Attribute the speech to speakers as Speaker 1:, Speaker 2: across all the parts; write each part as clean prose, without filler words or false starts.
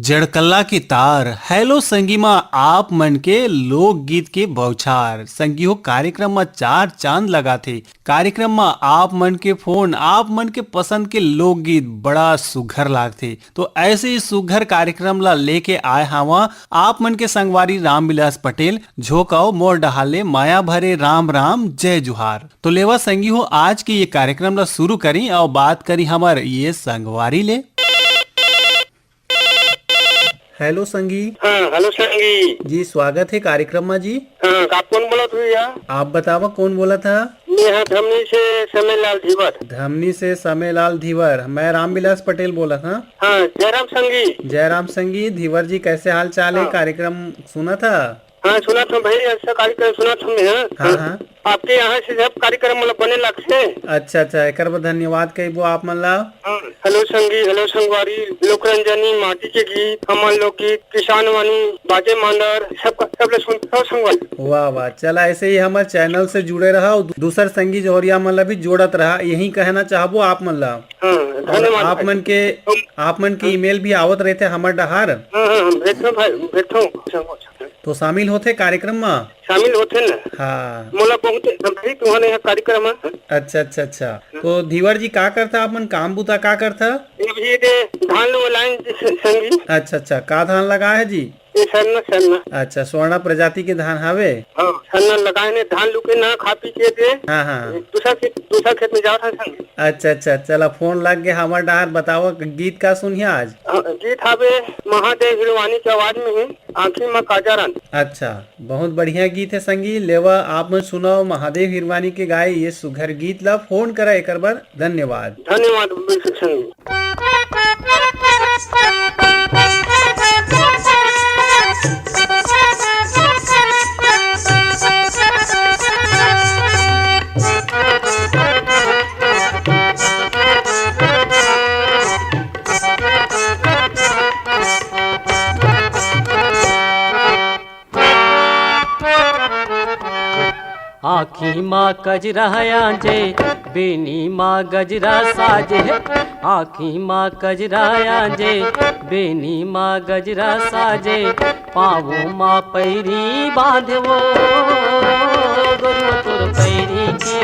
Speaker 1: जड़कल्ला की तार हेलो संगीमा आप मन के लोकगीत के बौछार संगी कार्यक्रम में चार चांद लगा थे। कार्यक्रम में आप मन के फोन आप मन के पसंद के लोकगीत बड़ा सुघर लागथे। तो ऐसे ही सुघर कार्यक्रम ला लेके आए हवा आप मन के संगवारी रामविलास पटेल झोकाओ मोर डहाले माया भरे राम राम जय जुहार। तो लेवा संगी हो आज के ये कार्यक्रम ला शुरू करी और बात करी हमार ये संगवारी ले। हेलो संगी।
Speaker 2: हाँ हेलो संगी
Speaker 1: जी, स्वागत है कार्यक्रम में जी।
Speaker 2: हाँ आप कौन बोला भैया?
Speaker 1: आप बतावा कौन बोला था?
Speaker 2: मैं धमनी से समयलाल धीवर।
Speaker 1: धमनी से समयलाल धीवर। मैं रामविलास पटेल बोला था।
Speaker 2: हाँ जयराम संगी।
Speaker 1: जयराम संगी। धीवर जी कैसे हाल चाल है? कार्यक्रम सुना था?
Speaker 2: हाँ सुना था भाई, ऐसा कार्यक्रम सुना था मैं।
Speaker 1: हाँ हाँ
Speaker 2: आपके यहाँ से सब कार्यक्रम मतलब बने लग से।
Speaker 1: अच्छा अच्छा, एक धन्यवाद कही वो आप मन ला।
Speaker 2: हेलो संगी, हेलो संगवारी, लोकरंजनी, माटी के गीत, हमारे लोकगीत, किसान वाणी, बाजे मांदर, सब सुनता संगवारी।
Speaker 1: वाह वाह, चला ऐसे ही हमारे चैनल से जुड़े रहा और दूसर संगी जोहरिया मन ला भी जोड़त रहा, यही कहना चाहबो आप मन ला।
Speaker 2: धन्यवाद।
Speaker 1: आप मन के ईमेल भी आवत रहते हमार डहार। तो शामिल होते कार्यक्रम में?
Speaker 2: शामिल होते न।
Speaker 1: हाँ
Speaker 2: मोला बहुत तुम्हारे यहाँ कार्यक्रम है।
Speaker 1: अच्छा अच्छा अच्छा। तो धीवर जी का करता आप मन काम बुता का करता?
Speaker 2: धान लाइन संगी।
Speaker 1: अच्छा अच्छा, का धान लगा है जी?
Speaker 2: सरना।
Speaker 1: अच्छा, स्वर्णा प्रजाति के धान हावे।
Speaker 2: हाँ सरना लगाए ने, धान लुके ना खा पी के दे।
Speaker 1: हाँ हाँ
Speaker 2: दूसरा खेत में जाओ था संगी।
Speaker 1: अच्छा अच्छा, चला फोन लग गया हमार डहार। बताओ गीत का सुनिए आज?
Speaker 2: गीत हावे महादेव हिरवानी की आवाज में है, आखिर में काजारन।
Speaker 1: अच्छा, बहुत बढ़िया गीत है संगी। लेवा आप मन सुनाओ महादेव हिरवानी के गाय ये सुघर गीत ला। फोन करा एक बार। धन्यवाद।
Speaker 2: धन्यवाद संगी।
Speaker 3: आखी माँ कजरा आंजे, बेनी माँ गजरा साजे। आखी माँ कजरा आंजे, बेनी माँ गजरा साजे। पावो माँ पैरी बांधवो, गोरियो तोर पैरी के,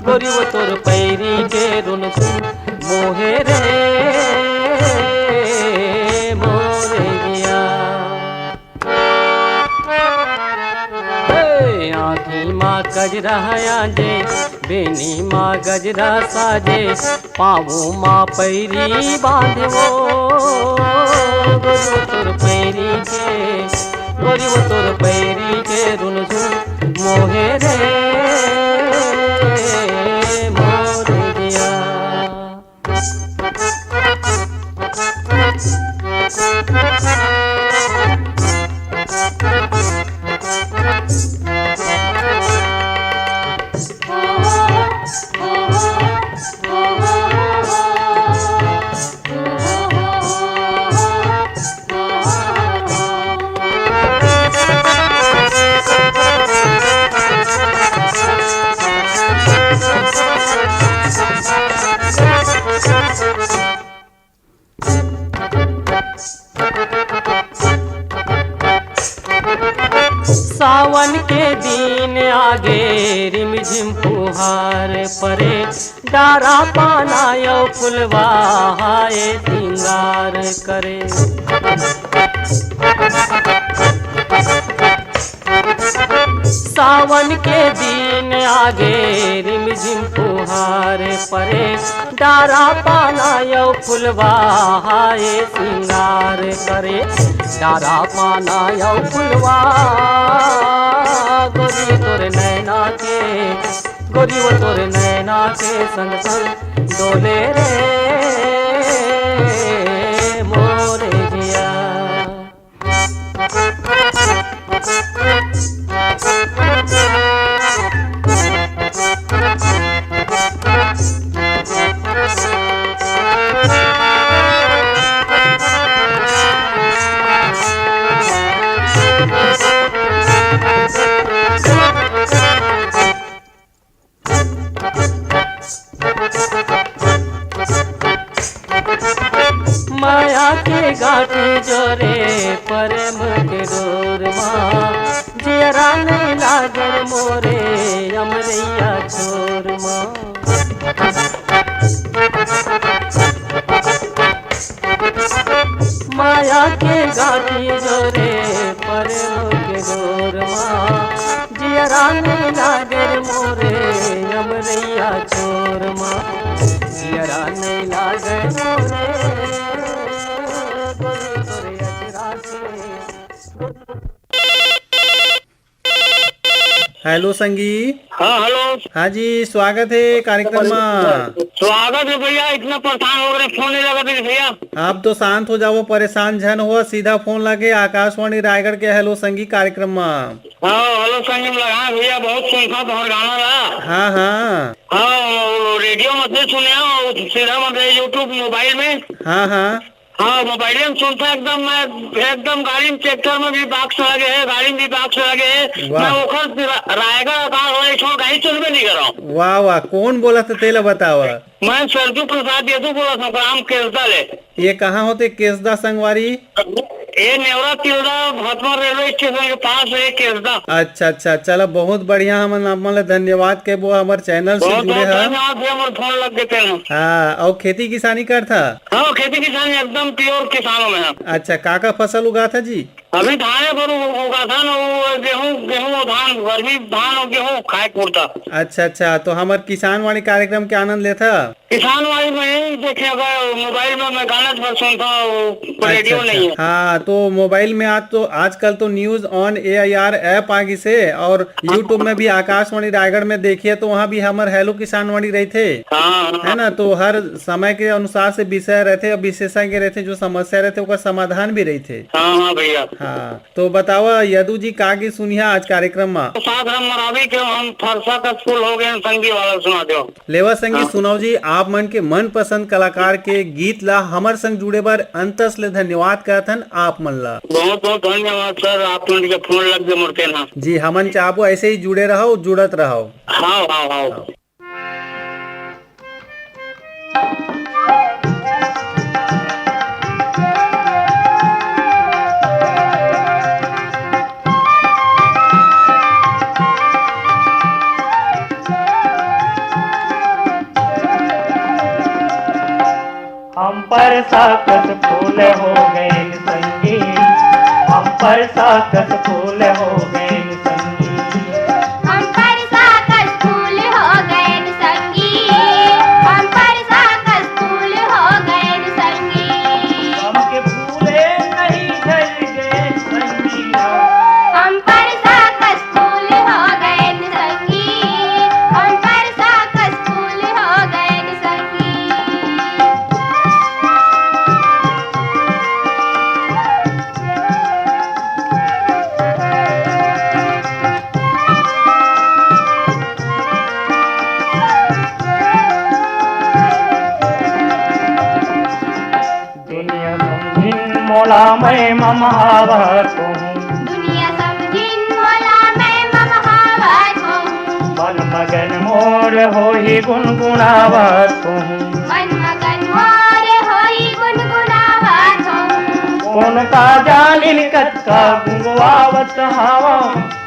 Speaker 3: गोरियो तोर पैरी के रुन सुन मोहे रे मोरे गया। आखी माँ गजरा आंजे, बेनी माँ गजरा साजे। पावो माँ पैरी बांधवो, गोरियो तोर पैरी के, गोरियो तोर पैरी के रुन झुन मोहे रे मोरे गया। सावन के दिन आगे रिमझिम फुहार परे। डारा पाना यो फुलवा हाय सिंगार करे। सावन के दिन आगे रिमझिम फुहार परे। डारा पाना यो फुलवा हाय सिंगार करे। डारा पाना यो फुलवा, गोरी तोर नैना के, गोरी वो तोर नैना के संग संग डोले रे मोरे जिया। माया के गाठी जोरे प्रेम के डोर माँ जियरा नहीं लागल मोरे अमरैया छोर माँ माया के गाठी जोरे प्रेम के डोर माँ जियरा नहीं लागल मोरे अमरैया छोर माँ जियरा नहीं लागल मोरे गोरी तोरे अचरा से।
Speaker 1: हेलो संगी।
Speaker 2: हाँ हेलो।
Speaker 1: हाँ जी, स्वागत है कार्यक्रम में।
Speaker 2: स्वागत है भैया, इतना परेशान हो गए, फोन नहीं लगा था भैया।
Speaker 1: आप तो शांत हो जाओ, परेशान झन हो, सीधा फोन लगे आकाशवाणी रायगढ़ के हेलो संगी कार्यक्रम में।
Speaker 2: हाँ हेलो संगीत लगा भैया, बहुत सुनता तुम्हारा गाना रहा।
Speaker 1: हाँ हाँ
Speaker 2: हाँ रेडियो में से सुने, सीधा मतलब यूट्यूब मोबाइल में।
Speaker 1: हाँ हाँ
Speaker 2: हाँ मोबाइल में सुनता एकदम, मैं एकदम गाड़ी में ट्रैक्टर में भी बाक्स लगे है, गाड़ी में भी बाक्स लगे है।
Speaker 1: वाह।
Speaker 2: मैं ओखर रायगढ़ आकाश वाले गाड़ी चलबे नहीं कर रहा हूँ।
Speaker 1: वाह वाह, कौन बोला था तेला बतावा।
Speaker 2: मैं सरजू प्रसाद यादव बोला था, ग्राम केसदा ले।
Speaker 1: ये कहाँ होते केसदा संगवारी?
Speaker 2: ये नेवरा तिलदा भटवा रेलवे स्टेशन के पास है केसदा।
Speaker 1: अच्छा अच्छा, चलो बहुत बढ़िया, हम धन्यवाद के वो हमारे चैनल से
Speaker 2: बहुत
Speaker 1: जुड़े
Speaker 2: बहुत
Speaker 1: हैं।
Speaker 2: धन्यवाद भैया, हमारे फोन लग गए थे।
Speaker 1: हाँ, और खेती किसानी कर था?
Speaker 2: हाँ खेती किसानी एकदम प्योर किसानों में है।
Speaker 1: अच्छा, का फसल उगा था जी?
Speaker 2: अभी धान पर उगा था ना, वो गेहूँ और धान, गर्मी धान और गेहूँ खाए पूरता।
Speaker 1: अच्छा अच्छा, तो हमारे किसान वाणी कार्यक्रम के आनंद लेता?
Speaker 2: किसान वाली में ही देखे, अगर मोबाइल में मैं गाना पर सुनता हूँ, रेडियो नहीं है।
Speaker 1: हाँ, तो मोबाइल में आजकल तो न्यूज ऑन AIR ऐप आ गई से, और यूट्यूब में भी आकाशवाणी रायगढ़ में देखिए तो वहाँ भी हमारे हेलो किसान वाणी रहे थे,
Speaker 2: हाँ
Speaker 1: है ना। तो हर समय के अनुसार से विषय रहते और विशेषज्ञ रहते, जो समस्या रहते उसका समाधान भी रही थे।
Speaker 2: हाँ भैया।
Speaker 1: हाँ, तो बतावा यदु जी कागी सुनिया आज कार्यक्रम में?
Speaker 2: तो 7 नंबर अभी के हम फरसा का स्कूल हो गए, संगी वाला सुना दो।
Speaker 1: लेवा संगी सुनाओ जी, आप मन के मन पसंद कलाकार के गीत ला हमर संग जुड़े बर अंतस ले धन्यवाद कहथन आप मन ला।
Speaker 2: बहुत बहुत धन्यवाद सर, आप लोगों के फोन लग गए मुड़के ना
Speaker 1: जी। हमन चाहबो ऐसे ही जुड़े रहो, जुड़त रहो।
Speaker 2: हाँ हाँ हाँ।
Speaker 3: हम पर साकस फूल हो गए संगी, हम पर साकस फूल हो गए संगी,
Speaker 4: हम पर साकस फूल हो गए संगी, हम पर साकस फूल हो गए संगी।
Speaker 3: हम के फूले नहीं झड़ गए संगी,
Speaker 4: हम पर साकस फूल हो गए संगी, हम पर साकस फूल हो गए संगी।
Speaker 3: दुनिया समझिन मोला मैं ममहावत हूँ,
Speaker 4: दुनिया समझिन मोला मैं ममहावत हूँ,
Speaker 3: मन मगन मोर हो ही गुनगुनावत हूँ,
Speaker 4: मन मगन मोर होई गुनगुनावत हूँ।
Speaker 3: कौन का जानिन कत का गुंगवावत हावा,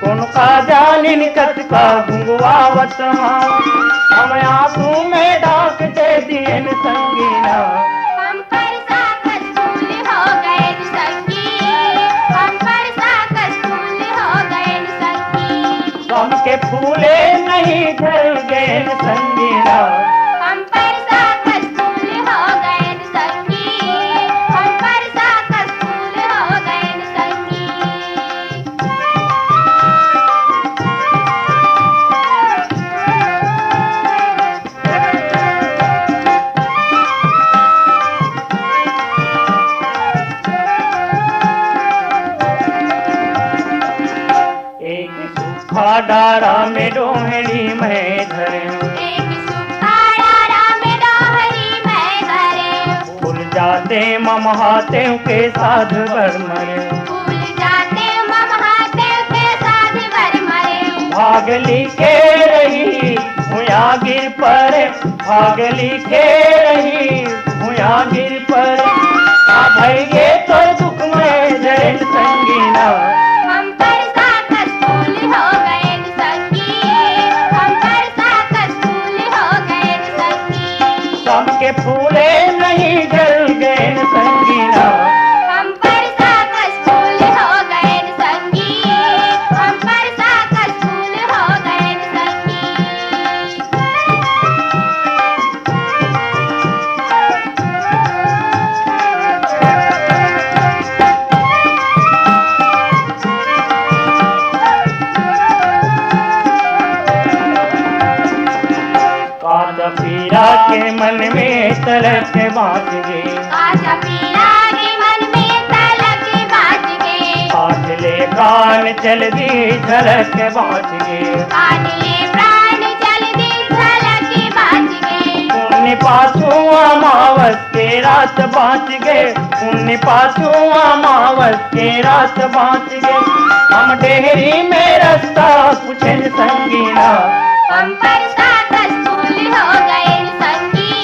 Speaker 3: कौन का जानिन कत का गुंगवावत हावा, हम आंसू में डाक दे दियन संगीना,
Speaker 4: हम पर साकस फूल हो गए संगी, हम पर साकस फूल हो गए संगी।
Speaker 3: हम के फूले नहीं झड़ गए संगीना,
Speaker 4: हम पर साकस फूल हो गए संगी, हम पर साकस फूल हो गए संगी।
Speaker 3: एक सूखा डारा में डोहरी में धरे,
Speaker 4: एक सूखा डारा में डोहरी में धरे,
Speaker 3: भूल जाते ममहाते के साध भर मरे,
Speaker 4: भूल जाते ममहाते के साथ भर मरे।
Speaker 3: भागली के रही हुआ गिर पर, भागली के रही हुआ गिर पर,
Speaker 5: के मन में तलक बाज गे।
Speaker 4: आशा पिया के मन में तलक बाज गे।
Speaker 5: काटले प्राण चल दी झलक बाज गे।
Speaker 4: काटले प्राण चल दी झलक बाज गे।
Speaker 5: पुण्य पाछू अमावस के रात बाँच गए। पुण्य पाछू अमावस के रात बाँच गए। हम डेहरी में रास्ता पूछे संगीना।
Speaker 4: हम पर साकस फूल हो गए संगी।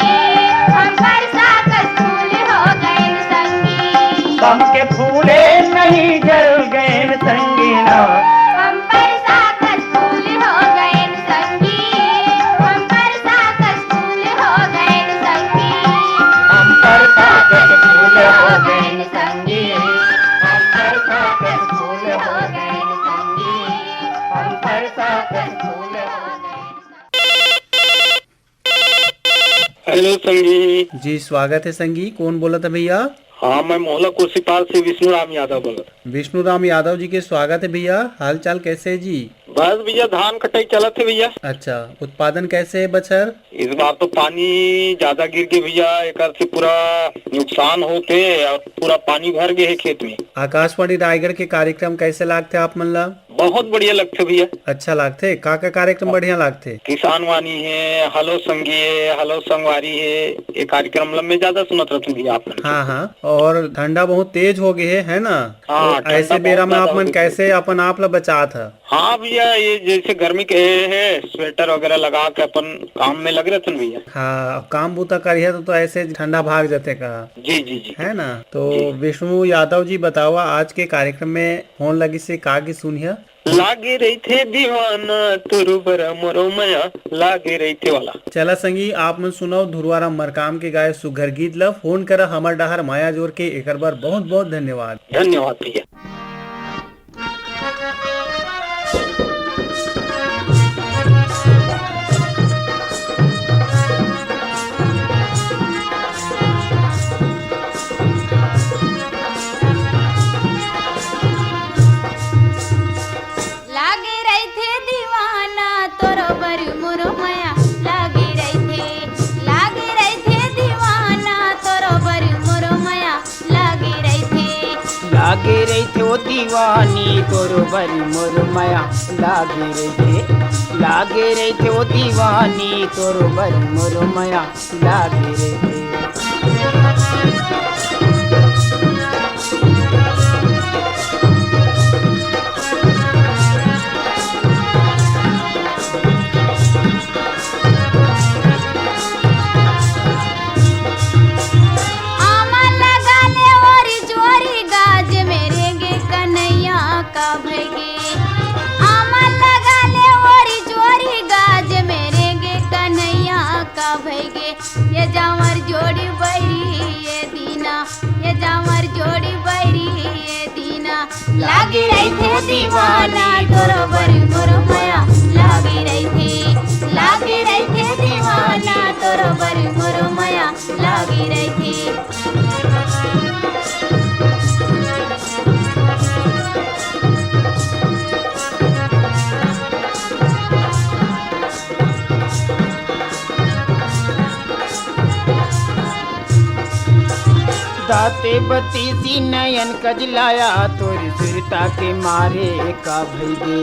Speaker 4: हम पर साकस फूल हो गए संगी।
Speaker 5: कम के फूले नहीं जल गए संगीना।
Speaker 4: हम पर साकस फूल हो गए संगी। हम पर साकस फूल हो गए संगी।
Speaker 5: हम पर कागज फूल हो गए संगी। हम पर कागज फूल हो गए संगी। हम पर कागज फूल हो गए।
Speaker 2: हेलो संगी।
Speaker 1: जी स्वागत है संगी। कौन बोला था भैया?
Speaker 2: हाँ, मैं मोहल्ला कुर्सीपाल से विष्णु राम यादव बोल रहा।
Speaker 1: विष्णु राम यादव जी के स्वागत है भैया। हाल चाल कैसे है जी?
Speaker 2: बस भैया धान कटाई चला थे भैया।
Speaker 1: अच्छा, उत्पादन कैसे है बछर?
Speaker 2: इस बार तो पानी ज्यादा गिर के भैया एक से पूरा नुकसान होते और पूरा पानी भर गए है खेत में।
Speaker 1: आकाशवाणी रायगढ़ के कार्यक्रम कैसे लागते आप मन ला?
Speaker 2: बहुत बढ़िया लगते भैया।
Speaker 1: अच्छा लागते? का कार्यक्रम बढ़िया लागते?
Speaker 2: किसान वाणी है, हलो संगी है, हलो संगवारी है, ये कार्यक्रम में ज्यादा सुनत रहते भैया आप।
Speaker 1: हाँ हाँ, और ठंडा बहुत तेज हो गए है ना?
Speaker 2: हाँ,
Speaker 1: तो ऐसे
Speaker 2: ठंडा
Speaker 1: बेरा
Speaker 2: बहुत
Speaker 1: में
Speaker 2: ज्यादा
Speaker 1: आप मन
Speaker 2: हो गया।
Speaker 1: कैसे अपन आप ला बचा था?
Speaker 2: हाँ भैया, ये जैसे गर्मी के है स्वेटर वगैरह लगा के अपन काम में लग रहे थे ना भैया।
Speaker 1: हाँ, काम बूता करिए तो ऐसे ठंडा भाग जाते का
Speaker 2: जी जी जी
Speaker 1: है ना? तो विष्णु यादव जी बतावा आज के कार्यक्रम में फोन लगी से का की सुनिया?
Speaker 2: लागे रही थे दीवाना तुरुबरा मोरो मया लागे रही थे वाला।
Speaker 1: चला संगी आप मन सुनाओ धुरवारा मरकाम के गाय सुघर गीत ला। फोन करा हमर डहर माया जोर के। एक बार बहुत बहुत धन्यवाद।
Speaker 2: धन्यवाद भैया।
Speaker 4: लागे रही थे दीवाना तोरो बर मोरो माया लागे रही थे। लागे रही थे दीवाना तोरो बर मोरो माया लागे रही थे।
Speaker 6: लागे रही थे ओ दीवानी तोरो बरी मोर माया लागे रही थे। लागे रही थे ओ दीवानी तोरो बरी मोर माया लागे रही थे।
Speaker 4: आमा लगा ले ओरी जोरी गाज मेरे गे कन्हैया का भैगे। आमा लगा ले ओरी जोरी गाज मेरे गे कन्हैया का भैगे। ये जावर जोड़ी बैरी ये दीना। ये जावर जोड़ी बैरी ये दीना। लागी रही थे दीवाना तोरो बरी मोरो माया लागी रही थी। लागी रही थे दीवाना तोरो बरी मोरो माया लागी रही थी।
Speaker 6: दाते बत्तीसी नयन कजलाया तोरी सुरता के मारे का भैगे।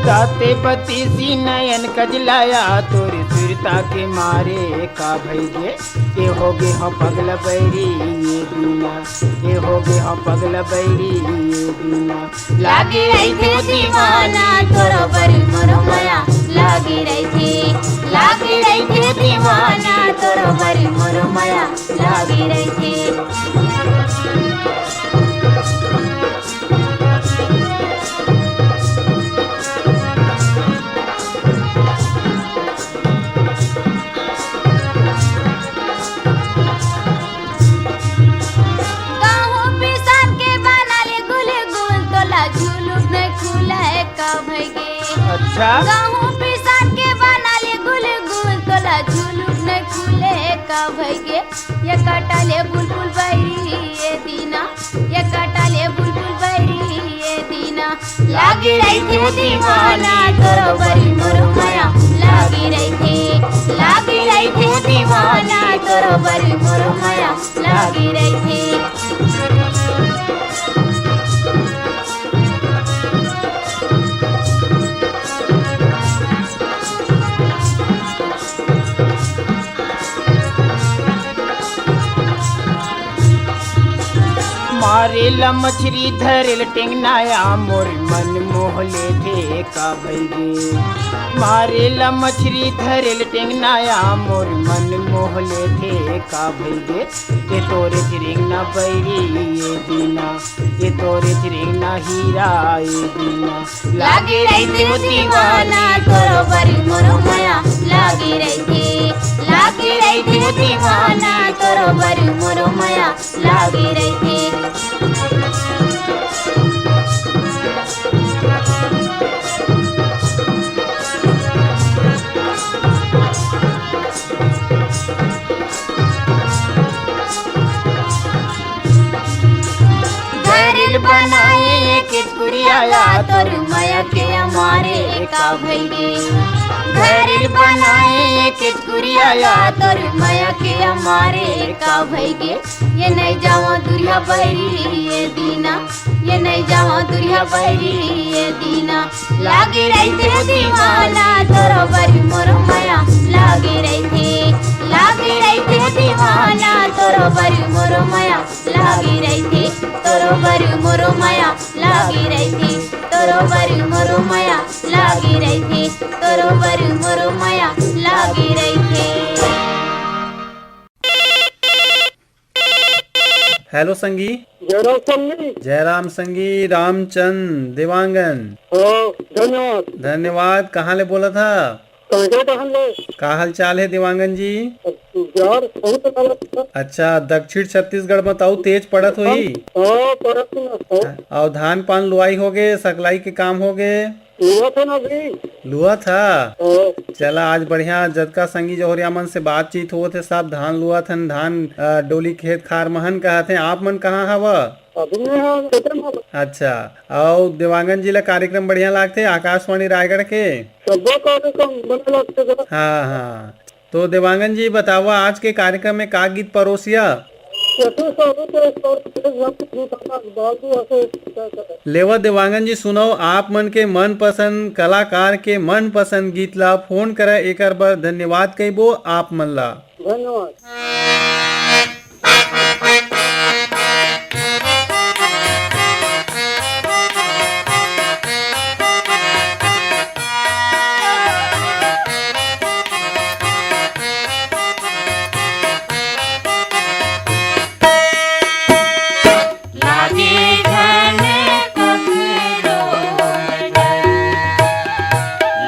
Speaker 6: दाते बत्तीसी नयन कजलाया तोरी सुरता के मारे का भैगे। ए हो गे हो पगल बैरी ये दीना। ए हो गे हो पगल बैरी ये दीना।
Speaker 4: लागी रही थे दीवाना तोरो बरी मोरो माया लागी रही थी। लागी रही थे दीवाना तोरो बरी मोरो माया लागी रही थी। गाँव पिसान के बना ले गुल गुल तोला झुलुक नहीं खुला है का भैगे।
Speaker 6: अच्छा
Speaker 4: गाँव पिसान के बना ले गुल गुल तोला झुलुक नहीं खुले है का भैगे। ये काटा ले बुलबुल बैरी ये दीना। ये काटा ले बुलबुल बैरी ये दीना। लागी रही थे दीवाना तोरो बरी मोरो माया लागी रही थे दीवाना तोरो बरी मोरो माया लागी रही थे।
Speaker 6: मारेला मछली धरेल टेंगनाया मोर मन मोहले थे का भैगे। मारेला मछली धरेल टेंगनाया मोर मन मोहले थे का भैगे। ये तोरे चिरिंगना बैरी ये दीना, ये तोरे चिरिंगना हीरा ये दीना।
Speaker 4: लागी रही थे दीवाना तोरो बरी मोरो माया लागी रही थे दीवाना तोरो बरी मोरो माया लागी रही थे। बनाए के कुरियाया तोर माया के हमारे का भैगे। घरिल बनाए के कुरियाया तोर माया के हमारे का भैगे। ये नहीं जावा दुरिया बैरी ये दीना, ये नहीं जावा दुरिया बैरी ये दीना। लागी रही थे दीवाना तोरो बरी मोरो माया लागी रही थे दीवाना तोरो बरी मोरो माया लागी रही थे। तोरो बरी मोरो माया लागी रही थी, तोरो बरी मोरो माया लागी रही थी, तोरो बरी मोरो माया लागी रही थी।
Speaker 1: हेलो संगी।
Speaker 2: जयराम संगी।
Speaker 1: जयराम संगी, रामचंद देवांगन।
Speaker 2: धन्यवाद।
Speaker 1: धन्यवाद। कहाँ ले बोला था? का हाल चाल है देवांगन जी?
Speaker 2: यार बहुत
Speaker 1: अच्छा, दक्षिण छत्तीसगढ़ में ताऊ तेज पड़त हुई और धान पान लुआई हो गए, सकलाई के काम हो गए। लुआ था। चला आज बढ़िया जतका संगी जौहरिया मन से बातचीत हो थे, सब धान लुआ थन, धान डोली खेत खार महन कहा थे। आप मन कहाँ हवा? अच्छा, और देवांगन जी ला कार्यक्रम बढ़िया लागते आकाशवाणी रायगढ़ के? हाँ हाँ, तो देवांगन जी बतावा आज के कार्यक्रम में का गीत परोसिया? लेवा देवांगन जी सुनाओ आप मन के मन पसंद कलाकार के मन पसंद गीत ला फोन करा, एक बार धन्यवाद कहिबो आप मन ला।
Speaker 2: धन्यवाद।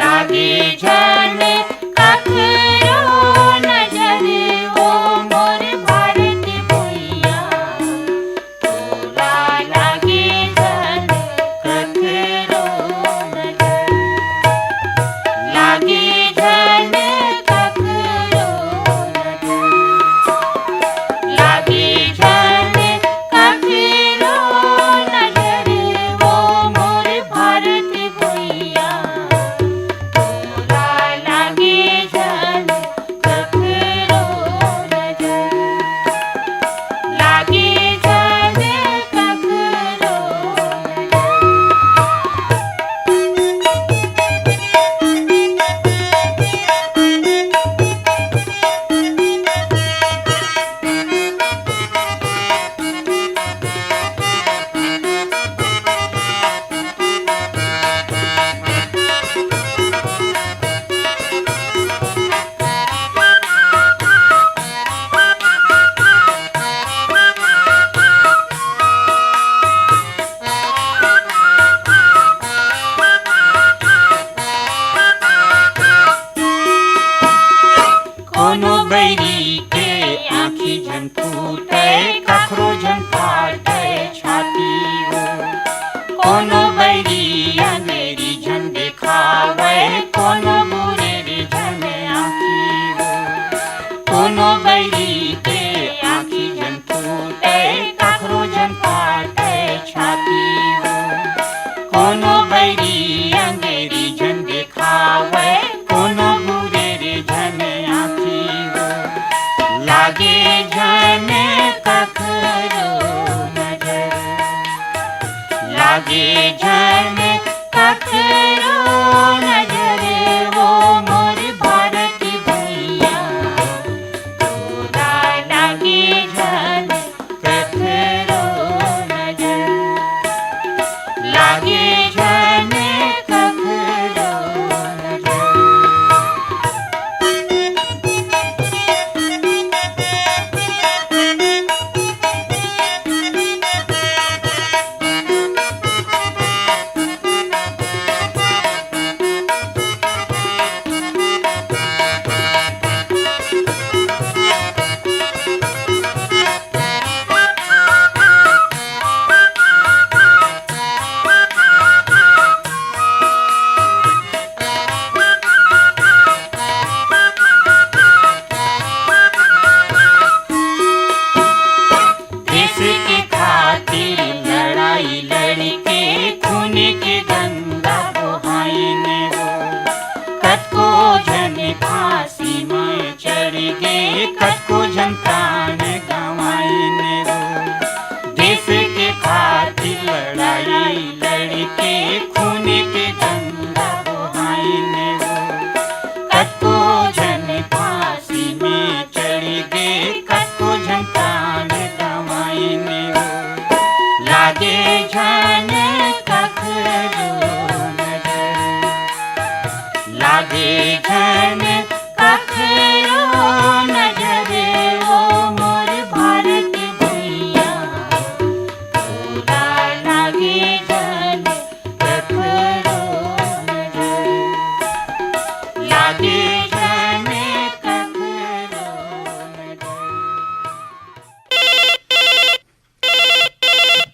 Speaker 4: लागी झन कखरो नजर ओ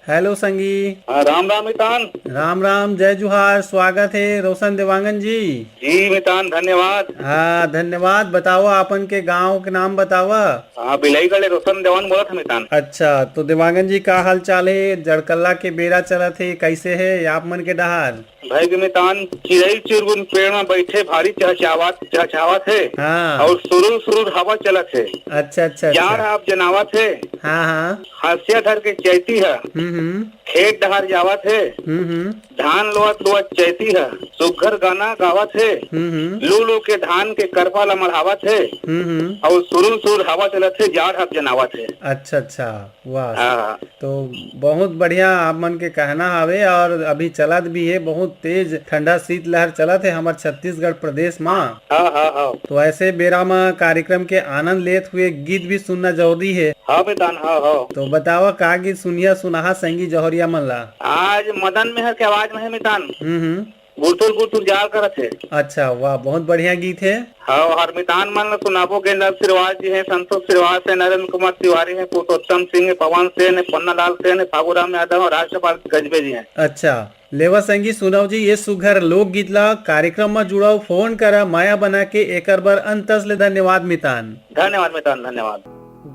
Speaker 1: हेलो संगी।
Speaker 2: राम राम मितान।
Speaker 1: राम राम, जय जुहार, स्वागत है रोशन देवांगन जी।
Speaker 2: जी मितान, धन्यवाद।
Speaker 1: हाँ धन्यवाद। बताओ आपन के गांव के नाम बताओ।
Speaker 2: हाँ, बिलाई गले रोशन देवान बोला था मितान।
Speaker 1: अच्छा, तो देवांगन जी का हाल चाल है? जड़कल्ला के बेरा चला थे, कैसे है आप मन के डहार?
Speaker 2: भाई के मितान, चिड़ई चुरगुन पेड़ में बैठे भारी चहचहावत है।
Speaker 1: हाँ।
Speaker 2: और सुरुर सुरुर हवा चलत है।
Speaker 1: अच्छा अच्छा
Speaker 2: यार
Speaker 1: अच्छा।
Speaker 2: आप जनावत है।
Speaker 1: हाँ हाँ।
Speaker 2: हासिया धर के चैती है।
Speaker 1: हम्म।
Speaker 2: खेत डहार जावत है।
Speaker 1: हम्म।
Speaker 2: धान लोअत लोअत चैती है। सुघर गाना गावत है। लू लू के धान के करपा ला मढ़ावत है। और सुरुर सुरुर हवा चलत है, जाड़ आप जनावत है।
Speaker 1: अच्छा अच्छा, वाह।
Speaker 2: हाँ।
Speaker 1: तो बहुत बढ़िया आप मन के कहना हवे। और अभी चलत भी है, बहुत तेज ठंडा शीतलहर चलत है हमार छत्तीसगढ़ प्रदेश में।
Speaker 2: हाँ हाँ हाँ।
Speaker 1: तो ऐसे बेरा में कार्यक्रम के आनंद लेते हुए गीत भी सुनना जरूरी है।
Speaker 2: हाँ मितान, हाँ हाँ।
Speaker 1: तो बतावा का गीत सुनिया सुनाहा संगी जौहरिया मन ला?
Speaker 2: आज मदन मेहर के आवाज में है मितान।
Speaker 1: हम्म।
Speaker 2: गुरतुर गुरतुर जाल करत है।
Speaker 1: अच्छा, वाह, बहुत बढ़िया गीत है।
Speaker 2: हाँ, और मितान मन ला सुनाबो गेंदर श्रीवास जी है, संतोष श्रीवास है, नरेंद्र कुमार तिवारी है, पुरुषोत्तम सिंह है, पवन सेन है, पन्नालाल सेन है, फागुराम यादव और राष्ट्रपाल गजबे जी है।
Speaker 1: अच्छा, लेवा संगी सुनाओ जी ये सुघर लोक गीत ला। कार्यक्रम में जुड़ाओ, फोन करा माया बना के। एक बार अंतस ले धन्यवाद मितान।
Speaker 2: धन्यवाद मितान, धन्यवाद।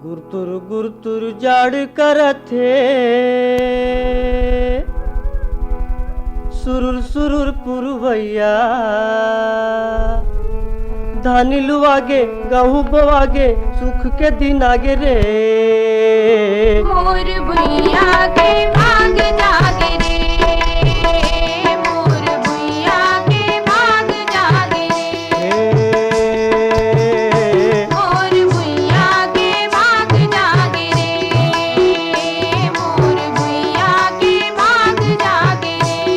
Speaker 3: गुरतुर गुरतुर जाड़ करथे, सुरुर सुरुर पुरवैया, धानी लुआगे गहूँ बोवागे, सुख के दिन आगे रे।
Speaker 4: मोर भुइया के भाग जागे रे, मोर भुइया के भाग जागे रे, मोर भुइया के भाग जागे रे, मोर भुइया के भाग जागे रे।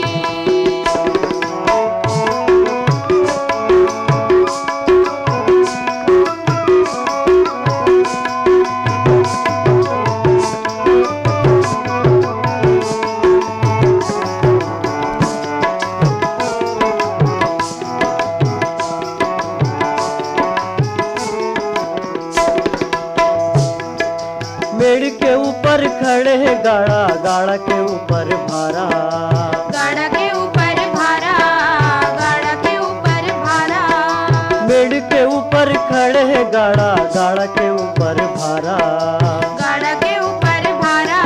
Speaker 3: मेड़ के ऊपर खड़े हैं गाड़ा, गाड़ा के ऊपर भारा,
Speaker 4: गाड़ा के ऊपर भारा, गाड़ा के ऊपर भारा,
Speaker 3: मेड़ के ऊपर खड़े हैं गाड़ा, गाड़ा के ऊपर भारा,
Speaker 4: गाड़ा के ऊपर भारा,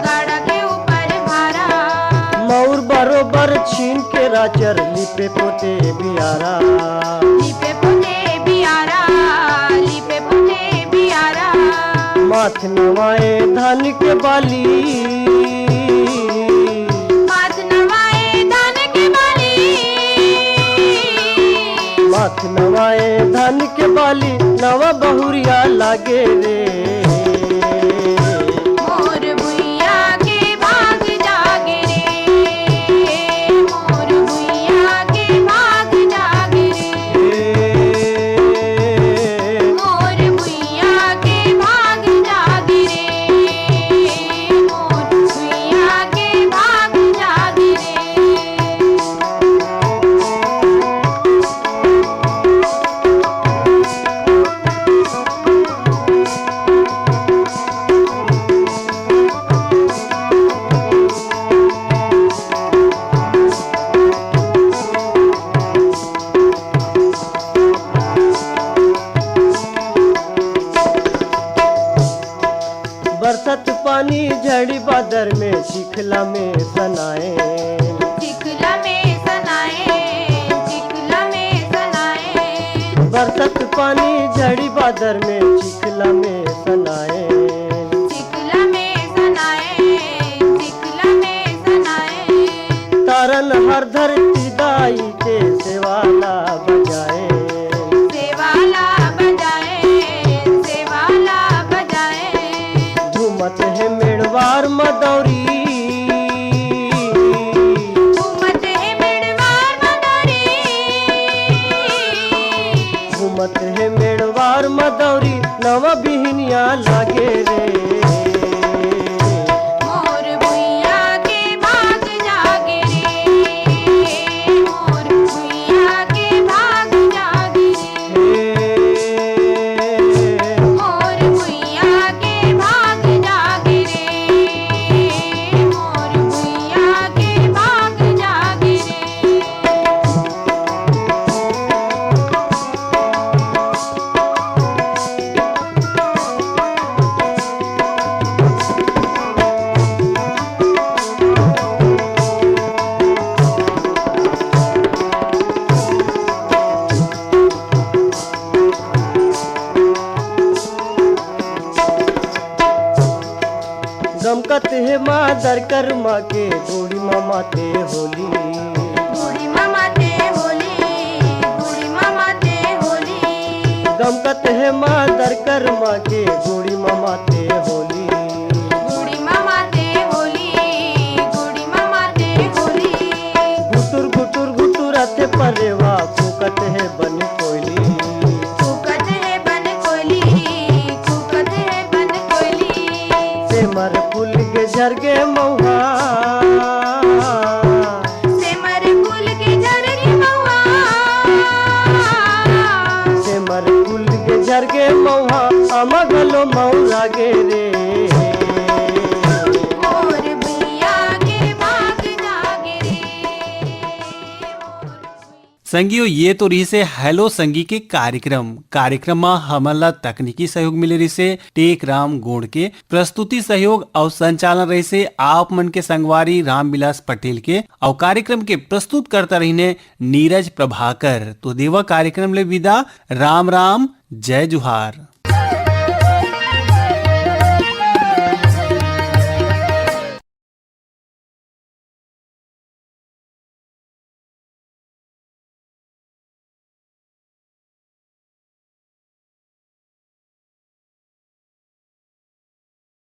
Speaker 4: गाड़ा के ऊपर भारा।
Speaker 3: मौर बरोबर छीन के राचर, लिपे पोते बियारा,
Speaker 4: लिपे पोते बियारा, लिपे पोते बियारा।
Speaker 3: माथ नवाए धान के बाली,
Speaker 4: माथ नवाए धान के बाली,
Speaker 3: माथ नवाए धान के बाली, नवा बहुरिया लागे रे।
Speaker 4: मोर भुइया के भाग जागे रे, मोर भुइया के भाग जागे रे, मोर भुइया के भाग जागे रे, मोर भुइया के भाग जागे रे।
Speaker 3: बरसत पानी झड़ी बादर में, चिखला में सनाए,
Speaker 4: चिखला में सनाए, चिखला में सनाए,
Speaker 3: बरसत पानी झड़ी बादर में, चिखला में सनाए,
Speaker 4: चिखला में सनाए, चिखला में सनाए।
Speaker 3: तारन हर धरती दाई के सेवाला बजाए,
Speaker 4: सेवाला बजाए, सेवाला बजाए।
Speaker 3: झूमत है मेड़वार मदौरी,
Speaker 4: घूमत है मेड़वार मदौरी,
Speaker 3: घूमत है मेड़वार मदौरी, नवा बिहनिया लागे रे।
Speaker 4: मोर भुइया के भाग जागे रे, मोर भुइया के भाग जागे रे, मोर भुइया के भाग जागे रे,
Speaker 7: दमकत है मादर कर्मा के बूढ़ी मामा ते होली।
Speaker 4: बूढ़ी मामा ते होली, बूढ़ी मामा ते होली।
Speaker 7: दमकत है मादर कर्मा के बूढ़ी मामा ते होली।
Speaker 4: बूढ़ी मामा ते होली, बूढ़ी मामा ते होली।
Speaker 7: घुटुर घुटुर घुटुराते परेवा फूकत है बन कोयली।
Speaker 4: फूकत है बन कोयली, फूकत है बन कोयली।
Speaker 7: सेमर फूल के झरगे महुआ,
Speaker 4: सेमर फूल के झरगे महुआ।
Speaker 7: सेमर फूल के झरगे महुआ अमगलो मौरा गे रे।
Speaker 4: मोर भैया के बाग जागे रे।
Speaker 1: संगियो ये तो रही से हेलो संगी के कार्यक्रम में हमला तकनीकी सहयोग मिले रही से टेक राम गोड़ के प्रस्तुति सहयोग और संचालन रही से आप मन के संगवारी रामविलास पटेल के और कार्यक्रम के प्रस्तुत करता रहीने नीरज प्रभाकर। तो देवा कार्यक्रम ले विदा, राम राम, जय जुहार।